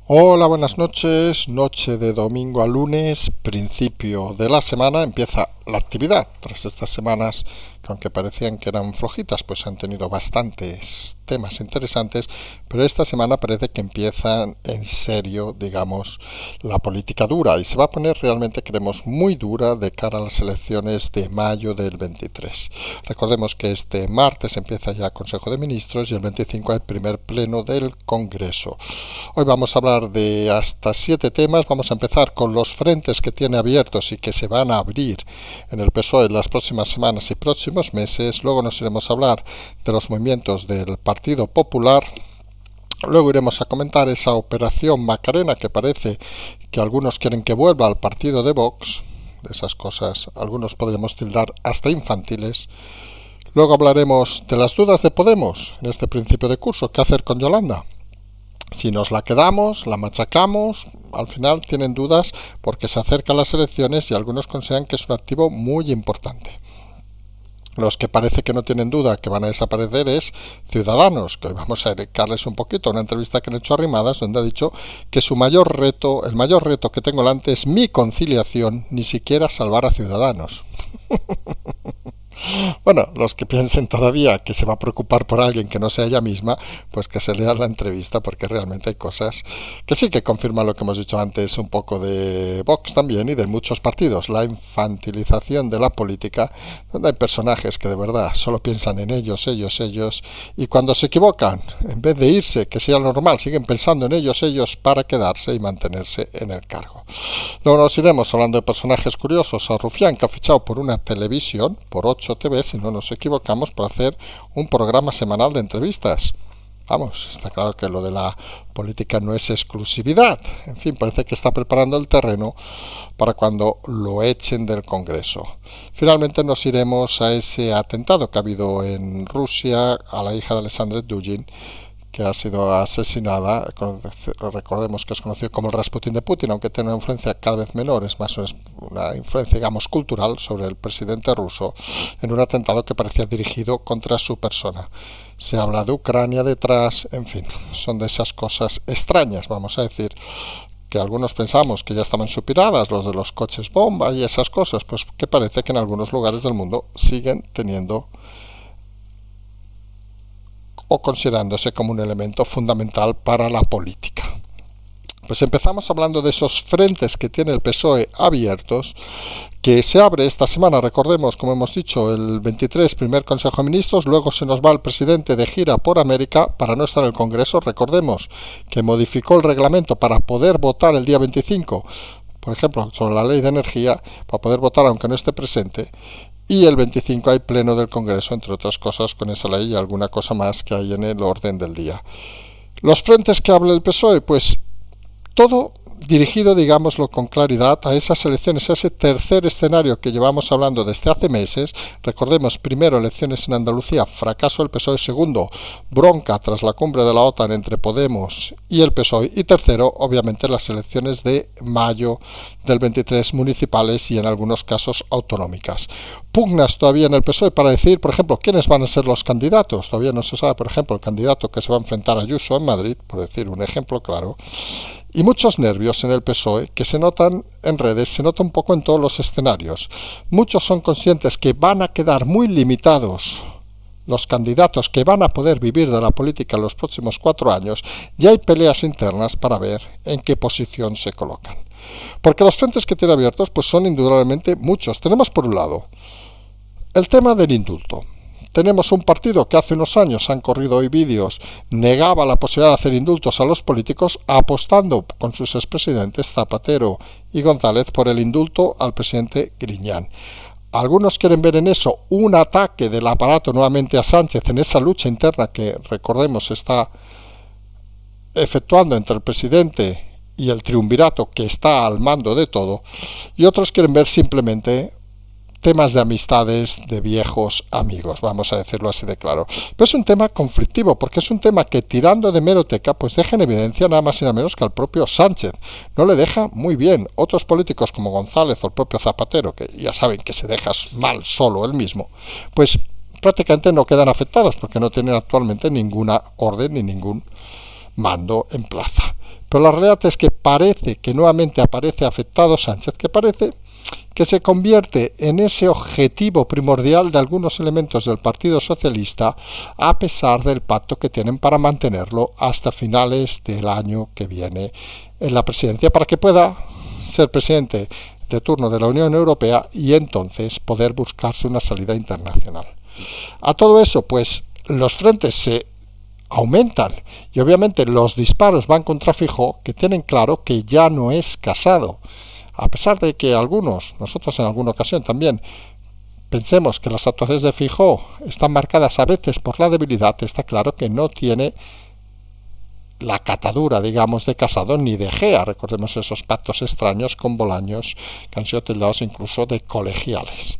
Hola, buenas noches. Noche de domingo a lunes, principio de la semana, empieza la actividad. Tras estas semanas, que aunque parecían que eran flojitas, pues han tenido bastantes temas interesantes, pero esta semana parece que empiezan en serio, digamos, la política dura y se va a poner realmente, creemos, muy dura de cara a las elecciones de mayo del 23. Recordemos que este martes empieza ya el Consejo de Ministros y el 25 el primer pleno del Congreso. Hoy vamos a hablar de hasta 7 temas. Vamos a empezar con los frentes que tiene abiertos y que se van a abrir en el PSOE en las próximas semanas y próximos meses. Luego nos iremos a hablar de los movimientos del Partido Popular. Luego iremos a comentar esa operación Macarena que parece que algunos quieren que vuelva al partido de Vox. De esas cosas algunos podríamos tildar hasta infantiles. Luego hablaremos de las dudas de Podemos en este principio de curso. ¿Qué hacer con Yolanda? Si nos la quedamos, la machacamos, al final tienen dudas porque se acercan las elecciones y algunos consideran que es un activo muy importante. Los que parece que no tienen duda que van a desaparecer es Ciudadanos, que hoy vamos a dedicarles un poquito a una entrevista que han hecho Arrimadas, donde ha dicho que su mayor reto, el mayor reto que tengo delante es mi conciliación, ni siquiera salvar a Ciudadanos. Bueno, los que piensen todavía que se va a preocupar por alguien que no sea ella misma, pues que se lean la entrevista porque realmente hay cosas que sí que confirman lo que hemos dicho antes un poco de Vox también y de muchos partidos, la infantilización de la política, donde hay personajes que de verdad solo piensan en ellos y cuando se equivocan, en vez de irse, que sea lo normal, siguen pensando en ellos para quedarse y mantenerse en el cargo. Luego nos iremos hablando de personajes curiosos, a Rufián, que ha fichado por una televisión, por 8 TV, si no nos equivocamos, para hacer un programa semanal de entrevistas. Vamos, está claro que lo de la política no es exclusividad. En fin, parece que está preparando el terreno para cuando lo echen del Congreso. Finalmente nos iremos a ese atentado que ha habido en Rusia a la hija de Alexander Dugin, que ha sido asesinada. Recordemos que es conocido como el Rasputín de Putin, aunque tiene una influencia cada vez menor, es más una influencia, digamos, cultural sobre el presidente ruso, en un atentado que parecía dirigido contra su persona. Se habla de Ucrania detrás, en fin, son de esas cosas extrañas, vamos a decir, que algunos pensamos que ya estaban superadas, los de los coches bomba y esas cosas, pues que parece que en algunos lugares del mundo siguen teniendo o considerándose como un elemento fundamental para la política. Pues empezamos hablando de esos frentes que tiene el PSOE abiertos, que se abre esta semana, recordemos, como hemos dicho, el 23 primer Consejo de Ministros, luego se nos va el presidente de gira por América para no estar en el Congreso, recordemos que modificó el reglamento para poder votar el día 25, por ejemplo, sobre la ley de energía, para poder votar aunque no esté presente, y el 25 hay pleno del Congreso, entre otras cosas, con esa ley y alguna cosa más que hay en el orden del día. Los frentes que habla el PSOE, pues todo dirigido, digámoslo con claridad, a esas elecciones, a ese tercer escenario que llevamos hablando desde hace meses. Recordemos, primero, elecciones en Andalucía, fracaso del PSOE; segundo, bronca tras la cumbre de la OTAN entre Podemos y el PSOE; y tercero, obviamente, las elecciones de mayo del 23 municipales y en algunos casos autonómicas. Pugnas todavía en el PSOE para decidir, por ejemplo, quiénes van a ser los candidatos. Todavía no se sabe, por ejemplo, el candidato que se va a enfrentar a Ayuso en Madrid, por decir un ejemplo claro. Y muchos nervios en el PSOE que se notan en redes, se nota un poco en todos los escenarios. Muchos son conscientes que van a quedar muy limitados los candidatos que van a poder vivir de la política en los próximos 4 años, y hay peleas internas para ver en qué posición se colocan. Porque los frentes que tiene abiertos pues son indudablemente muchos. Tenemos por un lado el tema del indulto. Tenemos un partido que hace unos años, han corrido hoy vídeos, negaba la posibilidad de hacer indultos a los políticos, apostando con sus expresidentes Zapatero y González por el indulto al presidente Griñán. Algunos quieren ver en eso un ataque del aparato nuevamente a Sánchez en esa lucha interna que, recordemos, está efectuando entre el presidente y el triunvirato que está al mando de todo, y otros quieren ver simplemente temas de amistades de viejos amigos, vamos a decirlo así de claro. Pero es un tema conflictivo, porque es un tema que, tirando de hemeroteca, pues deja en evidencia nada más y nada menos que al propio Sánchez. No le deja muy bien. Otros políticos como González o el propio Zapatero, que ya saben que se deja mal solo él mismo, pues prácticamente no quedan afectados, porque no tienen actualmente ninguna orden ni ningún mando en plaza. pero la realidad es que parece que nuevamente aparece afectado Sánchez, que parece que se convierte en ese objetivo primordial de algunos elementos del Partido Socialista, a pesar del pacto que tienen para mantenerlo hasta finales del año que viene en la presidencia, para que pueda ser presidente de turno de la Unión Europea y entonces poder buscarse una salida internacional. A todo eso, pues los frentes se aumentan y obviamente los disparos van contra Feijóo, que tienen claro que ya no es Casado. A pesar de que nosotros en alguna ocasión también pensemos que las actuaciones de Feijóo están marcadas a veces por la debilidad, está claro que no tiene la catadura, digamos, de Casado ni de Egea. Recordemos esos pactos extraños con Bolaños que han sido tildados incluso de colegiales.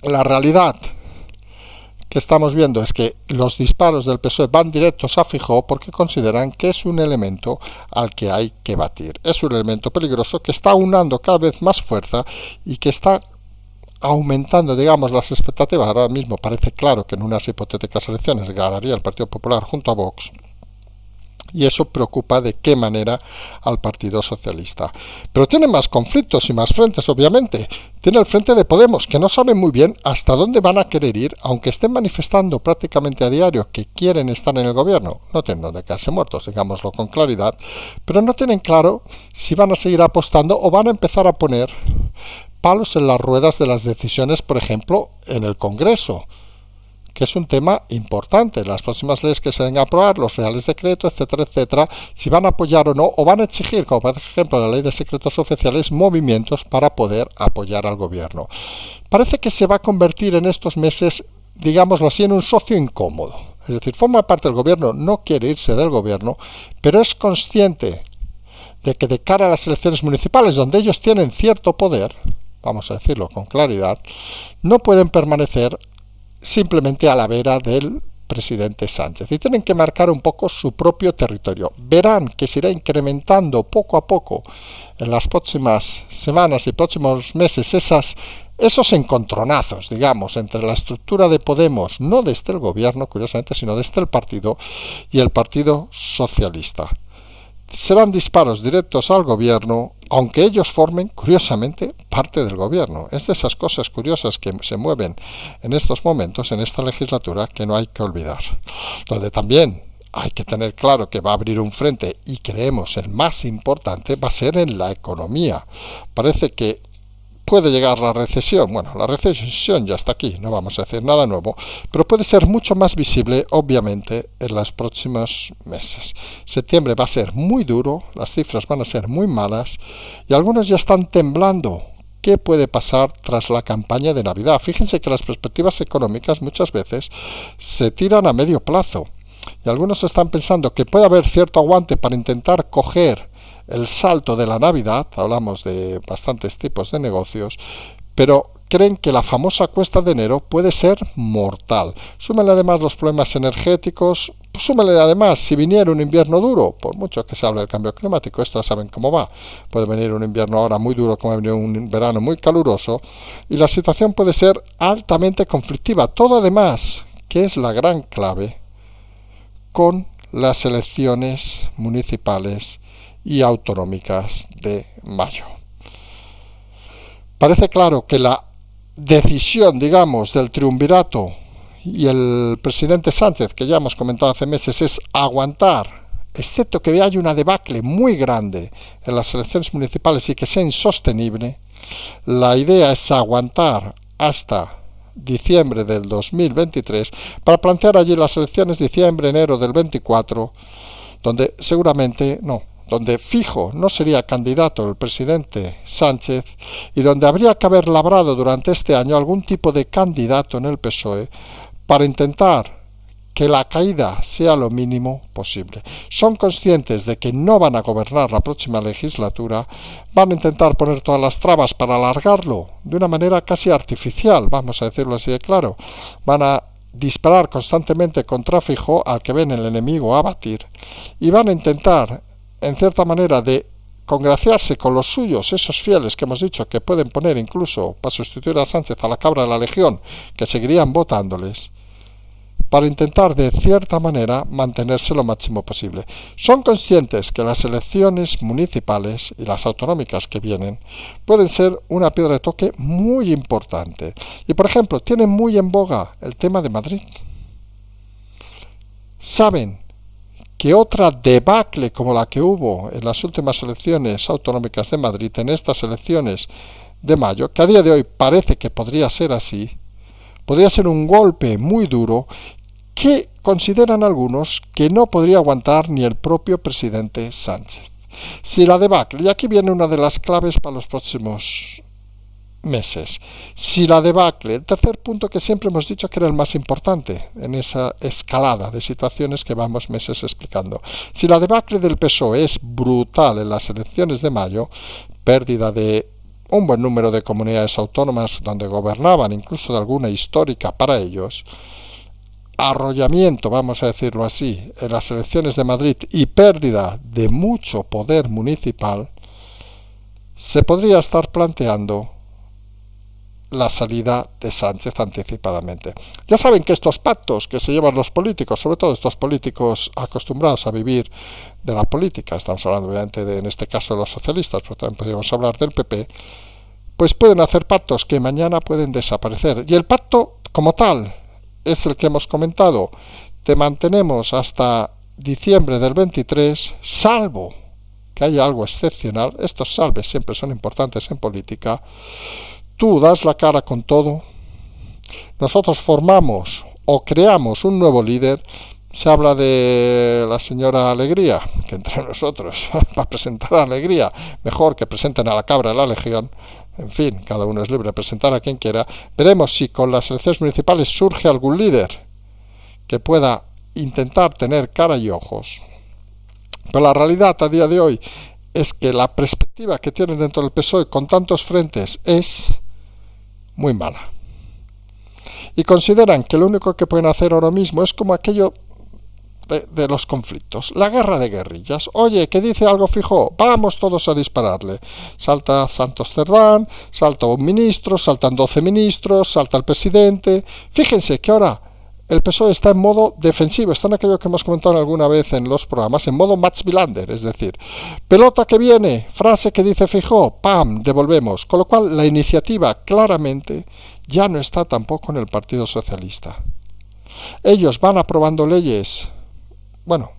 La realidad que estamos viendo es que los disparos del PSOE van directos a Feijóo porque consideran que es un elemento al que hay que batir. Es un elemento peligroso que está aunando cada vez más fuerza y que está aumentando, digamos, las expectativas. Ahora mismo parece claro que en unas hipotéticas elecciones ganaría el Partido Popular junto a Vox. Y eso preocupa de qué manera al Partido Socialista. Pero tiene más conflictos y más frentes, obviamente. Tiene el frente de Podemos, que no sabe muy bien hasta dónde van a querer ir, aunque estén manifestando prácticamente a diario que quieren estar en el gobierno. No tienen dónde quedarse muertos, digámoslo con claridad, pero no tienen claro si van a seguir apostando o van a empezar a poner palos en las ruedas de las decisiones, por ejemplo, en el Congreso, que es un tema importante. Las próximas leyes que se den a aprobar, los reales decretos, etcétera, etcétera, si van a apoyar o no, o van a exigir, como por ejemplo la ley de secretos oficiales, movimientos para poder apoyar al gobierno. Parece que se va a convertir en estos meses, digámoslo así, en un socio incómodo. Es decir, forma parte del gobierno, no quiere irse del gobierno, pero es consciente de que de cara a las elecciones municipales, donde ellos tienen cierto poder, vamos a decirlo con claridad, no pueden permanecer simplemente a la vera del presidente Sánchez y tienen que marcar un poco su propio territorio. Verán que se irá incrementando poco a poco en las próximas semanas y próximos meses esos encontronazos, digamos, entre la estructura de Podemos, no desde el gobierno, curiosamente, sino desde el partido y el Partido Socialista. Serán disparos directos al gobierno, aunque ellos formen, curiosamente, parte del gobierno. Es de esas cosas curiosas que se mueven en estos momentos, en esta legislatura, que no hay que olvidar. Donde también hay que tener claro que va a abrir un frente, y creemos el más importante, va a ser en la economía. Parece que puede llegar la recesión. Bueno, la recesión ya está aquí, no vamos a decir nada nuevo, pero puede ser mucho más visible, obviamente, en los próximos meses. Septiembre va a ser muy duro, las cifras van a ser muy malas, y algunos ya están temblando. ¿Qué puede pasar tras la campaña de Navidad? Fíjense que las perspectivas económicas muchas veces se tiran a medio plazo, y algunos están pensando que puede haber cierto aguante para intentar coger el salto de la Navidad. Hablamos de bastantes tipos de negocios, pero creen que la famosa cuesta de enero puede ser mortal. Súmenle además los problemas energéticos, súmenle además si viniera un invierno duro, por mucho que se hable del cambio climático, esto ya saben cómo va. Puede venir un invierno ahora muy duro, como ha venido un verano muy caluroso, y la situación puede ser altamente conflictiva. Todo además, que es la gran clave, con las elecciones municipales y autonómicas de mayo. Parece claro que la decisión, digamos, del triunvirato y el presidente Sánchez, que ya hemos comentado hace meses, es aguantar, excepto que haya una debacle muy grande en las elecciones municipales y que sea insostenible. La idea es aguantar hasta diciembre del 2023 para plantear allí las elecciones diciembre-enero del 24, donde fijo no sería candidato el presidente Sánchez y donde habría que haber labrado durante este año algún tipo de candidato en el PSOE para intentar que la caída sea lo mínimo posible. Son conscientes de que no van a gobernar la próxima legislatura, van a intentar poner todas las trabas para alargarlo de una manera casi artificial, vamos a decirlo así de claro. Van a disparar constantemente contra Feijóo, al que ven el enemigo a batir, y van a intentar en cierta manera de congraciarse con los suyos, esos fieles que hemos dicho que pueden poner incluso para sustituir a Sánchez a la cabra de la Legión, que seguirían votándoles, para intentar de cierta manera mantenerse lo máximo posible. Son conscientes que las elecciones municipales y las autonómicas que vienen pueden ser una piedra de toque muy importante. Y por ejemplo, tienen muy en boga el tema de Madrid. Saben que otra debacle como la que hubo en las últimas elecciones autonómicas de Madrid, en estas elecciones de mayo, que a día de hoy parece que podría ser así, podría ser un golpe muy duro que consideran algunos que no podría aguantar ni el propio presidente Sánchez. Si la debacle, y aquí viene una de las claves para los próximos meses, si la debacle, el tercer punto que siempre hemos dicho que era el más importante en esa escalada de situaciones que vamos meses explicando, si la debacle del PSOE es brutal en las elecciones de mayo, pérdida de un buen número de comunidades autónomas donde gobernaban, incluso de alguna histórica para ellos, arrollamiento, vamos a decirlo así, en las elecciones de Madrid y pérdida de mucho poder municipal, se podría estar planteando la salida de Sánchez anticipadamente. Ya saben que estos pactos que se llevan los políticos, sobre todo estos políticos acostumbrados a vivir de la política, estamos hablando obviamente en este caso de los socialistas, pero también podríamos hablar del PP, pues pueden hacer pactos que mañana pueden desaparecer. Y el pacto como tal es el que hemos comentado. Te mantenemos hasta diciembre del 23, salvo que haya algo excepcional. Estos salves siempre son importantes en política. Tú das la cara con todo, nosotros formamos o creamos un nuevo líder. Se habla de la señora Alegría, que entre nosotros, para presentar a Alegría, mejor que presenten a la cabra de la Legión. En fin, cada uno es libre de presentar a quien quiera. Veremos si con las elecciones municipales surge algún líder que pueda intentar tener cara y ojos. Pero la realidad a día de hoy es que la perspectiva que tienen dentro del PSOE con tantos frentes es muy mala. Y consideran que lo único que pueden hacer ahora mismo es como aquello de los conflictos, la guerra de guerrillas. Oye, ¿qué dice algo Feijóo? Vamos todos a dispararle. Salta Santos Cerdán, salta un ministro, saltan 12 ministros, salta el presidente. Fíjense que ahora el PSOE está en modo defensivo, está en aquello que hemos comentado alguna vez en los programas, en modo Mats Wilander, es decir, pelota que viene, frase que dice Feijóo, ¡pam!, devolvemos. Con lo cual la iniciativa claramente ya no está tampoco en el Partido Socialista. Ellos van aprobando leyes, bueno,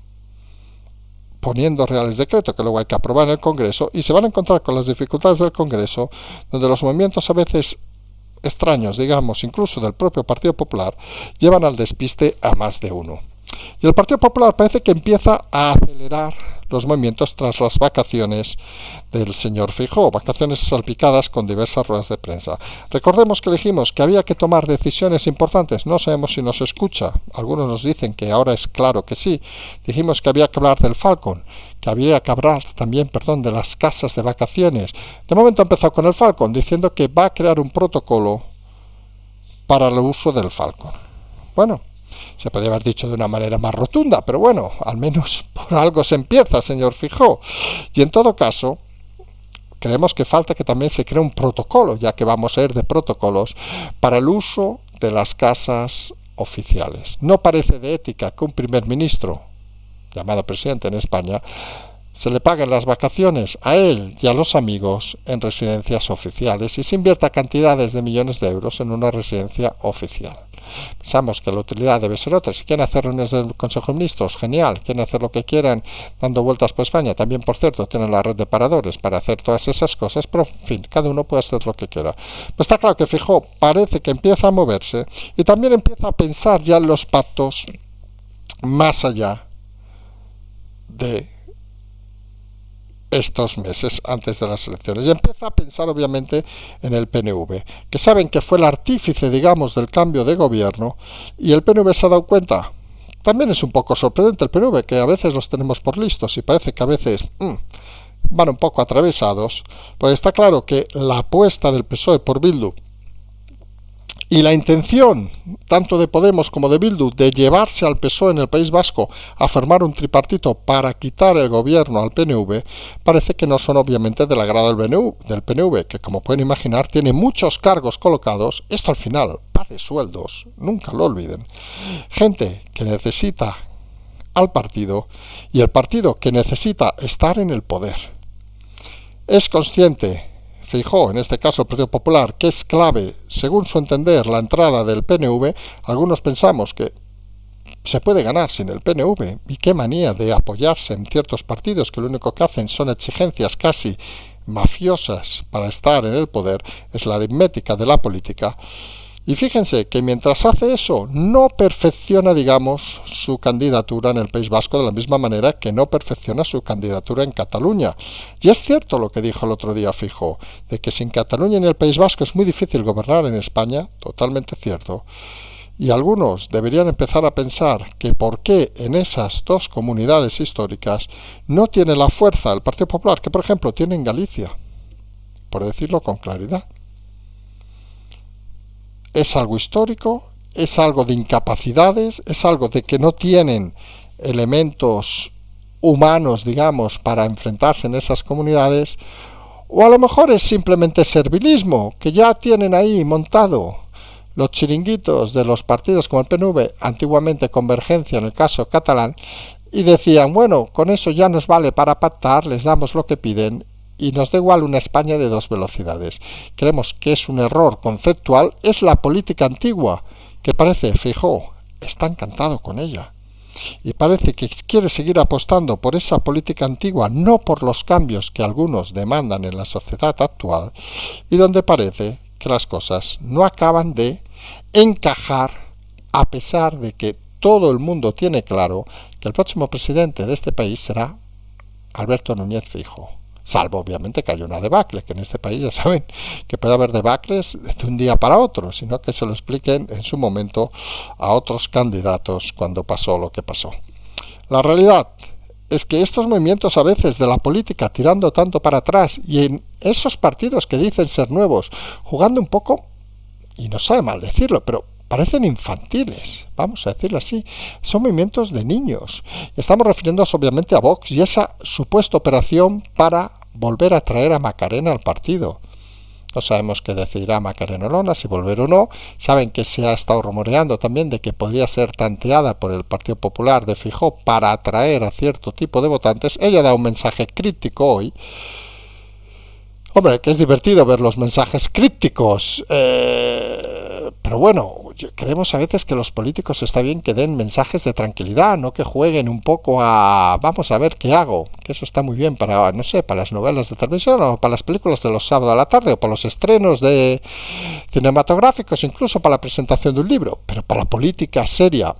poniendo reales decretos que luego hay que aprobar en el Congreso, y se van a encontrar con las dificultades del Congreso, donde los movimientos a veces extraños, digamos, incluso del propio Partido Popular, llevan al despiste a más de uno. Y el Partido Popular parece que empieza a acelerar los movimientos tras las vacaciones del señor Feijóo, vacaciones salpicadas con diversas ruedas de prensa. Recordemos que dijimos que había que tomar decisiones importantes, no sabemos si nos escucha, algunos nos dicen que ahora es claro que sí. Dijimos que había que hablar del Falcon, que había que hablar también, de las casas de vacaciones. De momento ha empezado con el Falcon, diciendo que va a crear un protocolo para el uso del Falcon. Bueno, se podría haber dicho de una manera más rotunda, pero bueno, al menos por algo se empieza, señor Feijóo. Y en todo caso, creemos que falta que también se cree un protocolo, ya que vamos a ir de protocolos, para el uso de las casas oficiales. No parece de ética que un primer ministro, llamado presidente en España, se le paguen las vacaciones a él y a los amigos en residencias oficiales y se invierta cantidades de millones de euros en una residencia oficial. Pensamos que la utilidad debe ser otra. Si quieren hacer reuniones del Consejo de Ministros, genial. Quieren hacer lo que quieran dando vueltas por España. También, por cierto, tienen la red de paradores para hacer todas esas cosas, pero en fin, cada uno puede hacer lo que quiera. Pues está claro que Feijóo parece que empieza a moverse y también empieza a pensar ya en los pactos más allá de estos meses antes de las elecciones, y empieza a pensar obviamente en el PNV, que saben que fue el artífice, digamos, del cambio de gobierno, y el PNV se ha dado cuenta. También es un poco sorprendente el PNV, que a veces los tenemos por listos y parece que a veces van un poco atravesados, porque está claro que la apuesta del PSOE por Bildu Y la intención, tanto de Podemos como de Bildu, de llevarse al PSOE en el País Vasco a formar un tripartito para quitar el gobierno al PNV, parece que no son obviamente del agrado del PNV, que como pueden imaginar tiene muchos cargos colocados. Esto al final va de sueldos, nunca lo olviden. Gente que necesita al partido y el partido que necesita estar en el poder. Es consciente Feijóo, en este caso el Partido Popular, que es clave, según su entender, la entrada del PNV. Algunos pensamos que se puede ganar sin el PNV, y qué manía de apoyarse en ciertos partidos que lo único que hacen son exigencias casi mafiosas para estar en el poder. Es la aritmética de la política. Y fíjense que mientras hace eso, no perfecciona, digamos, su candidatura en el País Vasco de la misma manera que no perfecciona su candidatura en Cataluña. Y es cierto lo que dijo el otro día Feijóo, de que sin Cataluña y en el País Vasco es muy difícil gobernar en España, totalmente cierto. Y algunos deberían empezar a pensar que por qué en esas dos comunidades históricas no tiene la fuerza el Partido Popular que, por ejemplo, tiene en Galicia, por decirlo con claridad. Es algo histórico, es algo de incapacidades, es algo de que no tienen elementos humanos, digamos, para enfrentarse en esas comunidades, o a lo mejor es simplemente servilismo, que ya tienen ahí montado los chiringuitos de los partidos como el PNV, antiguamente Convergencia en el caso catalán, y decían, bueno, con eso ya nos vale para pactar, les damos lo que piden, y nos da igual una España de dos velocidades. Creemos que es un error conceptual, es la política antigua, que parece, Feijóo, está encantado con ella. Y parece que quiere seguir apostando por esa política antigua, no por los cambios que algunos demandan en la sociedad actual, y donde parece que las cosas no acaban de encajar, a pesar de que todo el mundo tiene claro que el próximo presidente de este país será Alberto Núñez Feijóo. Salvo obviamente que haya una debacle, que en este país ya saben que puede haber debacles de un día para otro, sino que se lo expliquen en su momento a otros candidatos cuando pasó lo que pasó. La realidad es que estos movimientos a veces de la política tirando tanto para atrás y en esos partidos que dicen ser nuevos, jugando un poco, y no sabe mal decirlo, pero parecen infantiles, vamos a decirlo así, son movimientos de niños. Estamos refiriéndonos obviamente a Vox y esa supuesta operación para volver a traer a Macarena al partido. No sabemos qué decidirá Macarena Olona, si volver o no. Saben que se ha estado rumoreando también de que podría ser tanteada por el Partido Popular de Feijóo para atraer a cierto tipo de votantes. Ella da un mensaje crítico hoy. Hombre, que es divertido ver los mensajes críticos, pero bueno, creemos a veces que los políticos está bien que den mensajes de tranquilidad, no que jueguen un poco a vamos a ver qué hago, que eso está muy bien para, no sé, para las novelas de televisión o para las películas de los sábados a la tarde o para los estrenos de cinematográficos, incluso para la presentación de un libro, pero para la política seria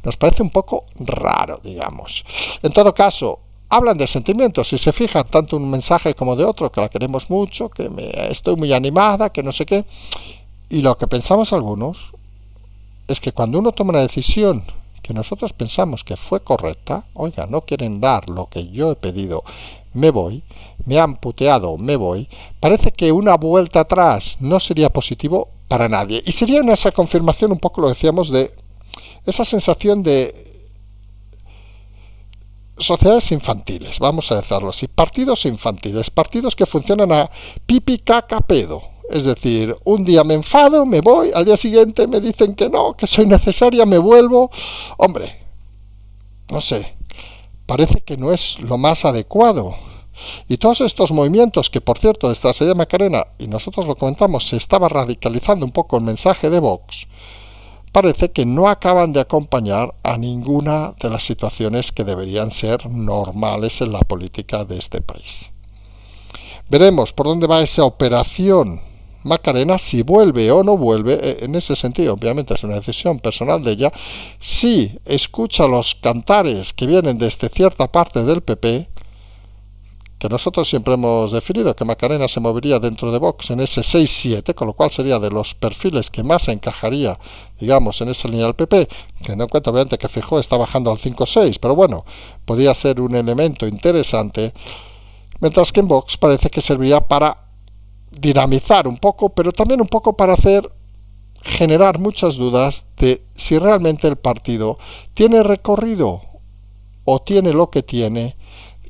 nos parece un poco raro, digamos. En todo caso, hablan de sentimientos y se fijan tanto un mensaje como de otro, que la queremos mucho, que estoy muy animada, que no sé qué. Y lo que pensamos algunos es que cuando uno toma una decisión que nosotros pensamos que fue correcta, oiga, no quieren dar lo que yo he pedido, me voy, me han puteado, me voy, parece que una vuelta atrás no sería positivo para nadie. Y sería esa confirmación, un poco lo decíamos, de esa sensación de sociedades infantiles, vamos a decirlo así, partidos infantiles, partidos que funcionan a pipi, caca, pedo. Es decir, un día me enfado, me voy, al día siguiente me dicen que no, que soy necesaria, me vuelvo. Hombre, no sé, parece que no es lo más adecuado. Y todos estos movimientos, que por cierto, desde la salida de Macarena, y nosotros lo comentamos, se estaba radicalizando un poco el mensaje de Vox, parece que no acaban de acompañar a ninguna de las situaciones que deberían ser normales en la política de este país. Veremos por dónde va esa operación Macarena, si vuelve o no vuelve. En ese sentido, obviamente es una decisión personal de ella. Si escucha los cantares que vienen desde cierta parte del PP, que nosotros siempre hemos definido que Macarena se movería dentro de Vox en ese 6-7, con lo cual sería de los perfiles que más encajaría, digamos, en esa línea del PP, teniendo en cuenta obviamente que Feijóo está bajando al 5-6, pero bueno, podría ser un elemento interesante, mientras que en Vox parece que serviría para dinamizar un poco, pero también un poco para hacer generar muchas dudas de si realmente el partido tiene recorrido o tiene lo que tiene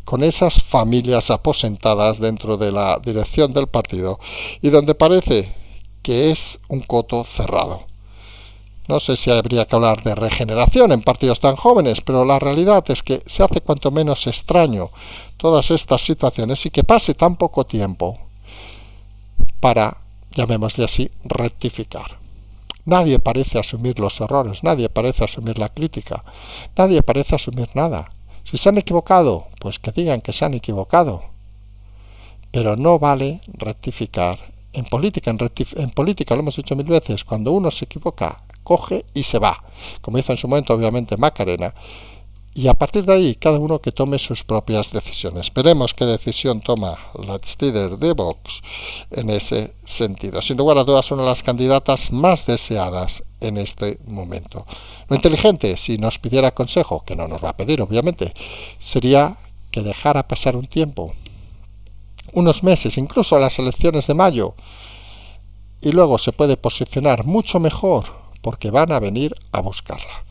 con esas familias aposentadas dentro de la dirección del partido y donde parece que es un coto cerrado. No sé si habría que hablar de regeneración en partidos tan jóvenes, pero la realidad es que se hace cuanto menos extraño todas estas situaciones y que pase tan poco tiempo para, llamémosle así, rectificar. Nadie parece asumir los errores, nadie parece asumir la crítica, nadie parece asumir nada. Si se han equivocado, pues que digan que se han equivocado. Pero no vale rectificar. En política lo hemos dicho mil veces, cuando uno se equivoca, coge y se va, como hizo en su momento obviamente Macarena, y a partir de ahí cada uno que tome sus propias decisiones. Veremos qué decisión toma la líder de Vox en ese sentido. Sin lugar a dudas, una de las candidatas más deseadas en este momento. Lo inteligente, si nos pidiera consejo, que no nos va a pedir obviamente, sería que dejara pasar un tiempo, unos meses, incluso las elecciones de mayo, y luego se puede posicionar mucho mejor porque van a venir a buscarla.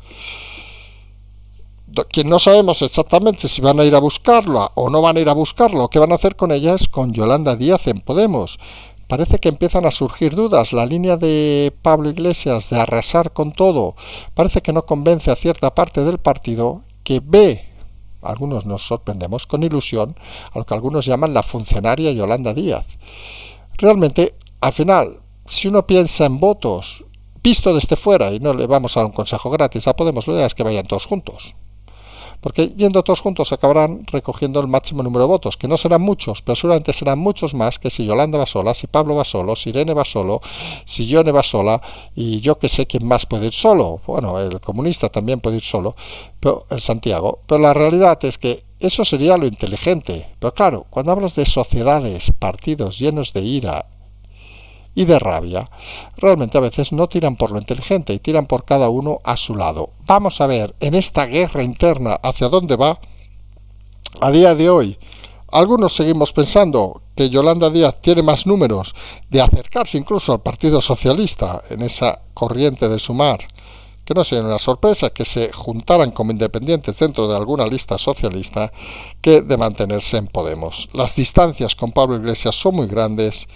Quien no sabemos exactamente si van a ir a buscarla o no van a ir a buscarla o qué van a hacer con ella es con Yolanda Díaz en Podemos. Parece que empiezan a surgir dudas. La línea de Pablo Iglesias de arrasar con todo parece que no convence a cierta parte del partido que ve, algunos nos sorprendemos, con ilusión a lo que algunos llaman la funcionaria Yolanda Díaz. Realmente, al final, si uno piensa en votos, visto desde fuera, y no le vamos a dar un consejo gratis a Podemos, la idea es que vayan todos juntos. Porque yendo todos juntos acabarán recogiendo el máximo número de votos, que no serán muchos, pero seguramente serán muchos más que si Yolanda va sola, si Pablo va solo, si Irene va solo, si Yone va sola, y yo que sé quién más puede ir solo. Bueno, el comunista también puede ir solo, pero el Santiago. Pero la realidad es que eso sería lo inteligente. Pero claro, cuando hablas de sociedades, partidos llenos de ira y de rabia, realmente a veces no tiran por lo inteligente y tiran por cada uno a su lado. Vamos a ver en esta guerra interna hacia dónde va. A día de hoy, algunos seguimos pensando que Yolanda Díaz tiene más números de acercarse incluso al Partido Socialista en esa corriente de Sumar, que no sería una sorpresa que se juntaran como independientes dentro de alguna lista socialista, que de mantenerse en Podemos. Las distancias con Pablo Iglesias son muy grandes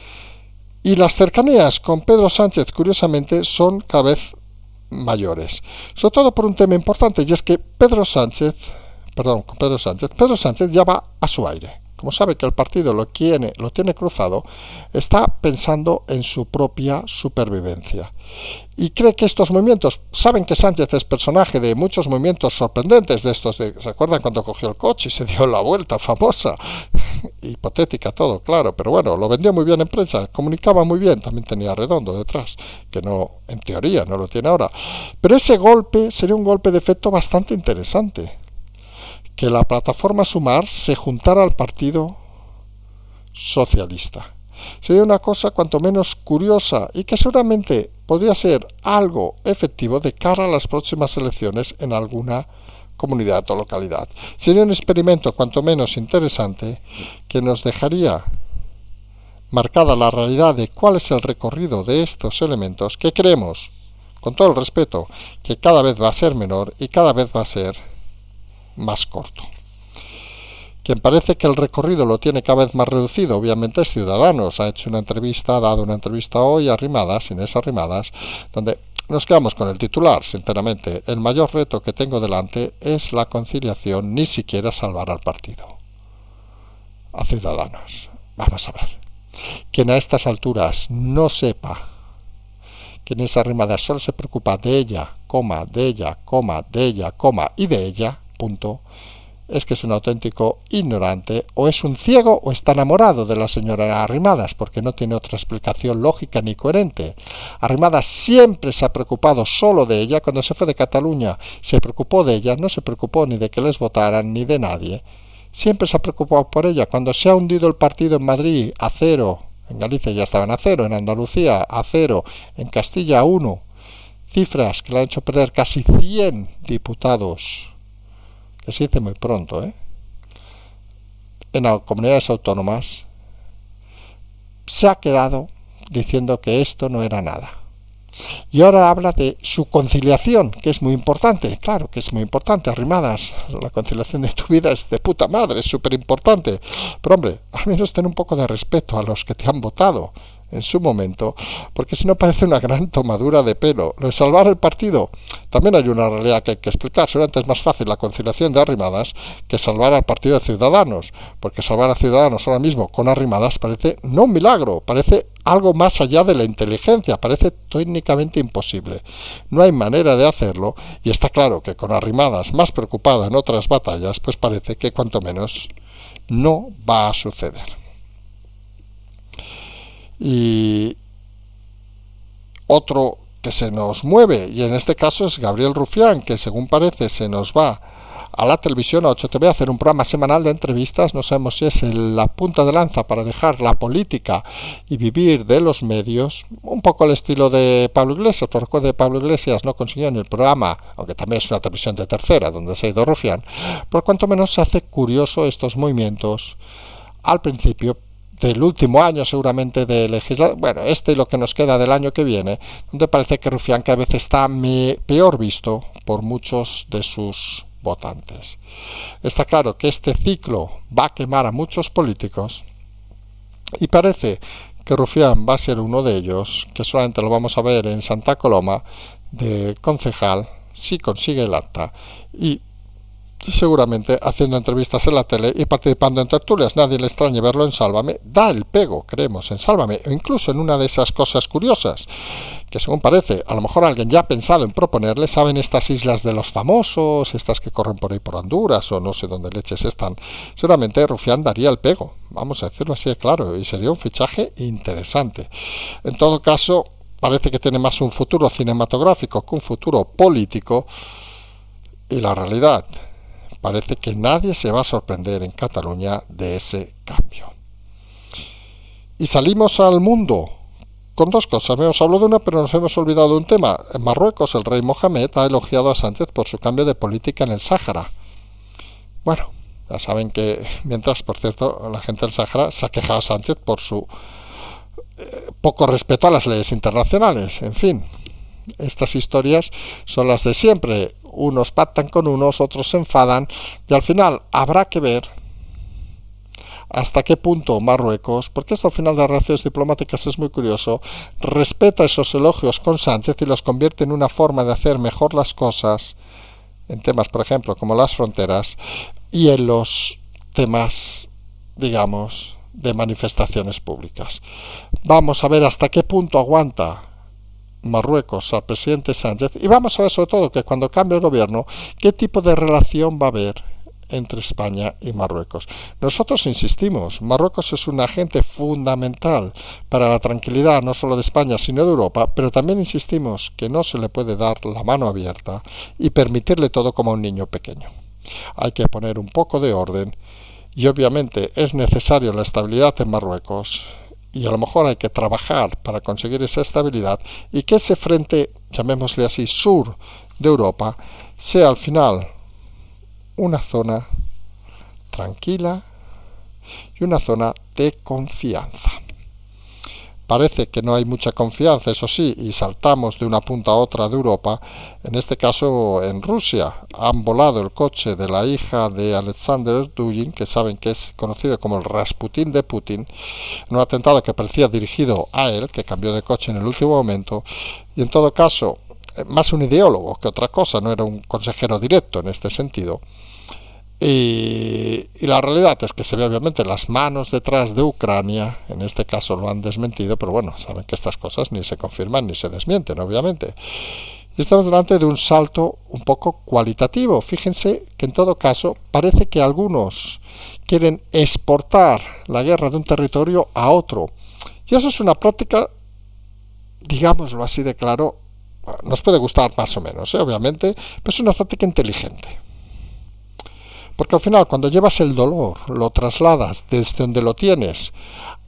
y las cercanías con Pedro Sánchez, curiosamente, son cada vez mayores. Sobre todo por un tema importante, y es que Pedro Sánchez ya va a su aire. Como sabe que el partido lo tiene cruzado, está pensando en su propia supervivencia. Y cree que estos movimientos, saben que Sánchez es personaje de muchos movimientos sorprendentes de estos, ¿se acuerdan cuando cogió el coche y se dio la vuelta famosa? Hipotética todo, claro, pero bueno, lo vendió muy bien en prensa, comunicaba muy bien, también tenía Redondo detrás, que no, en teoría, no lo tiene ahora. Pero ese golpe sería un golpe de efecto bastante interesante. Que la plataforma Sumar se juntara al Partido Socialista. Sería una cosa cuanto menos curiosa y que seguramente podría ser algo efectivo de cara a las próximas elecciones en alguna comunidad o localidad. Sería un experimento cuanto menos interesante que nos dejaría marcada la realidad de cuál es el recorrido de estos elementos que creemos, con todo el respeto, que cada vez va a ser menor y cada vez va a ser más corto. Quien parece que el recorrido lo tiene cada vez más reducido, obviamente, es Ciudadanos. Ha dado una entrevista hoy a Inés Arrimadas, donde nos quedamos con el titular, sinceramente. El mayor reto que tengo delante es la conciliación, ni siquiera salvar al partido. A Ciudadanos. Vamos a ver. Quien a estas alturas no sepa que Inés Arrimadas solo se preocupa de ella, de ella, de ella, y de ella, punto, es que es un auténtico ignorante, o es un ciego o está enamorado de la señora Arrimadas, porque no tiene otra explicación lógica ni coherente. Arrimadas siempre se ha preocupado solo de ella. Cuando se fue de Cataluña se preocupó de ella, no se preocupó ni de que les votaran ni de nadie. Siempre se ha preocupado por ella. Cuando se ha hundido el partido en Madrid a 0, en Galicia ya estaban a 0, en Andalucía a 0, en Castilla a 1, cifras que le han hecho perder casi 100 diputados, que se dice muy pronto, en las comunidades autónomas, se ha quedado diciendo que esto no era nada. Y ahora habla de su conciliación, que es muy importante. Claro que es muy importante, Arrimadas. La conciliación de tu vida es de puta madre, es súper importante. Pero hombre, al menos ten un poco de respeto a los que te han votado en su momento, porque si no parece una gran tomadura de pelo. Lo de salvar el partido, también hay una realidad que hay que explicar. Seguramente es más fácil la conciliación de Arrimadas que salvar al partido de Ciudadanos, porque salvar a Ciudadanos ahora mismo con Arrimadas parece no un milagro, parece algo más allá de la inteligencia, parece técnicamente imposible. No hay manera de hacerlo, y está claro que con Arrimadas más preocupada en otras batallas, pues parece que cuanto menos no va a suceder. Y otro que se nos mueve, y en este caso es Gabriel Rufián, que según parece se nos va a la televisión, a 8TV, a hacer un programa semanal de entrevistas. No sabemos si es la punta de lanza para dejar la política y vivir de los medios, un poco al estilo de Pablo Iglesias. Por recuerdo de Pablo Iglesias no consiguió en el programa, aunque también es una televisión de tercera, donde se ha ido Rufián, por cuanto menos se hace curioso estos movimientos al principio del último año seguramente de legislatura, bueno, y lo que nos queda del año que viene, donde parece que Rufián cada vez está peor visto por muchos de sus votantes. Está claro que este ciclo va a quemar a muchos políticos y parece que Rufián va a ser uno de ellos, que solamente lo vamos a ver en Santa Coloma de concejal si consigue el acta y seguramente haciendo entrevistas en la tele y participando en tertulias. Nadie le extrañe verlo en Sálvame. Da el pego, creemos, en Sálvame, o incluso en una de esas cosas curiosas que, según parece, a lo mejor alguien ya ha pensado en proponerle. ¿Saben estas islas de los famosos, estas que corren por ahí por Honduras o no sé dónde leches están? Seguramente Rufián daría el pego, vamos a decirlo así de claro, y sería un fichaje interesante. En todo caso, parece que tiene más un futuro cinematográfico que un futuro político, y la realidad, parece que nadie se va a sorprender en Cataluña de ese cambio. Y salimos al mundo con dos cosas. Hemos hablado de una, pero nos hemos olvidado de un tema. En Marruecos, el rey Mohamed ha elogiado a Sánchez por su cambio de política en el Sáhara. Bueno, ya saben que, mientras, por cierto, la gente del Sáhara se ha quejado a Sánchez por su poco respeto a las leyes internacionales. En fin, estas historias son las de siempre. Unos pactan con unos, otros se enfadan, y al final habrá que ver hasta qué punto Marruecos, porque esto al final de las relaciones diplomáticas es muy curioso, respeta esos elogios con Sánchez y los convierte en una forma de hacer mejor las cosas en temas, por ejemplo, como las fronteras, y en los temas, digamos, de manifestaciones públicas. Vamos a ver hasta qué punto aguanta Marruecos al presidente Sánchez, y vamos a ver sobre todo que cuando cambie el gobierno, qué tipo de relación va a haber entre España y Marruecos. Nosotros insistimos, Marruecos es un agente fundamental para la tranquilidad no solo de España sino de Europa, pero también insistimos que no se le puede dar la mano abierta y permitirle todo como a un niño pequeño. Hay que poner un poco de orden, y obviamente es necesario la estabilidad en Marruecos, y a lo mejor hay que trabajar para conseguir esa estabilidad y que ese frente, llamémosle así, sur de Europa, sea al final una zona tranquila y una zona de confianza. Parece que no hay mucha confianza, eso sí, y saltamos de una punta a otra de Europa. En este caso, en Rusia, han volado el coche de la hija de Alexander Dugin, que saben que es conocido como el Rasputín de Putin, en un atentado que parecía dirigido a él, que cambió de coche en el último momento, y en todo caso, más un ideólogo que otra cosa, no era un consejero directo en este sentido. Y la realidad es que se ve obviamente las manos detrás de Ucrania. En este caso lo han desmentido, pero bueno, saben que estas cosas ni se confirman ni se desmienten, obviamente. Y estamos delante de un salto un poco cualitativo. Fíjense que en todo caso parece que algunos quieren exportar la guerra de un territorio a otro. Y eso es una práctica, digámoslo así de claro, nos puede gustar más o menos, obviamente, pero es una práctica inteligente. Porque al final, cuando llevas el dolor, lo trasladas desde donde lo tienes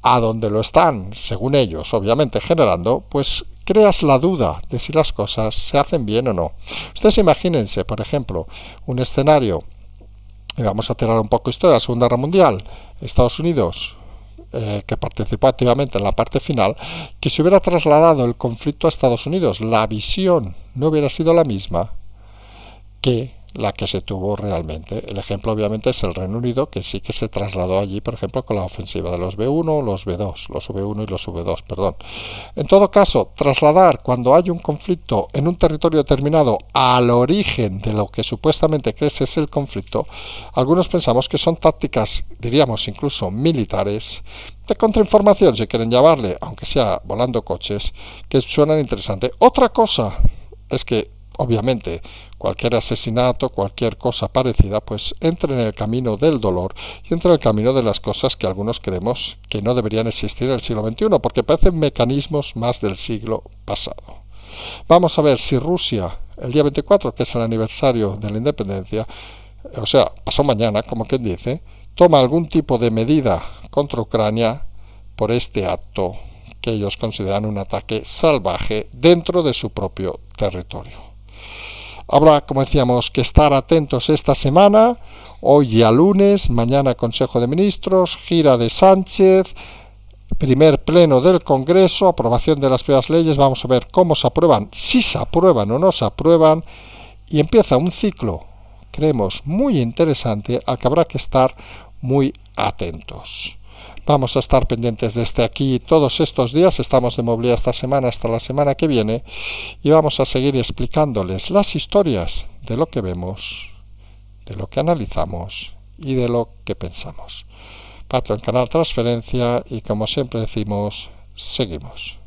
a donde lo están, según ellos, obviamente generando, pues creas la duda de si las cosas se hacen bien o no. Ustedes imagínense, por ejemplo, un escenario, y vamos a tirar un poco de historia, la Segunda Guerra Mundial, Estados Unidos que participó activamente en la parte final, que se hubiera trasladado el conflicto a Estados Unidos, la visión no hubiera sido la misma que la que se tuvo realmente. El ejemplo obviamente es el Reino Unido, que sí que se trasladó allí, por ejemplo, con la ofensiva de los B1, los B2, los V1 y los V2, perdón. En todo caso, trasladar cuando hay un conflicto en un territorio determinado al origen de lo que supuestamente crees es el conflicto, algunos pensamos que son tácticas, diríamos incluso militares, de contrainformación, si quieren llamarle, aunque sea volando coches, que suenan interesantes. Otra cosa es que obviamente cualquier asesinato, cualquier cosa parecida, pues entra en el camino del dolor y entra en el camino de las cosas que algunos creemos que no deberían existir en el siglo XXI, porque parecen mecanismos más del siglo pasado. Vamos a ver si Rusia, el día 24, que es el aniversario de la independencia, o sea, pasó mañana, como quien dice, toma algún tipo de medida contra Ucrania por este acto que ellos consideran un ataque salvaje dentro de su propio territorio. Habrá, como decíamos, que estar atentos esta semana, hoy ya lunes, mañana Consejo de Ministros, gira de Sánchez, primer pleno del Congreso, aprobación de las primeras leyes, vamos a ver cómo se aprueban, si se aprueban o no se aprueban, y empieza un ciclo, creemos, muy interesante, al que habrá que estar muy atentos. Vamos a estar pendientes desde aquí todos estos días, estamos de movilidad esta semana hasta la semana que viene y vamos a seguir explicándoles las historias de lo que vemos, de lo que analizamos y de lo que pensamos. Patreon, canal Transferencia y como siempre decimos, seguimos.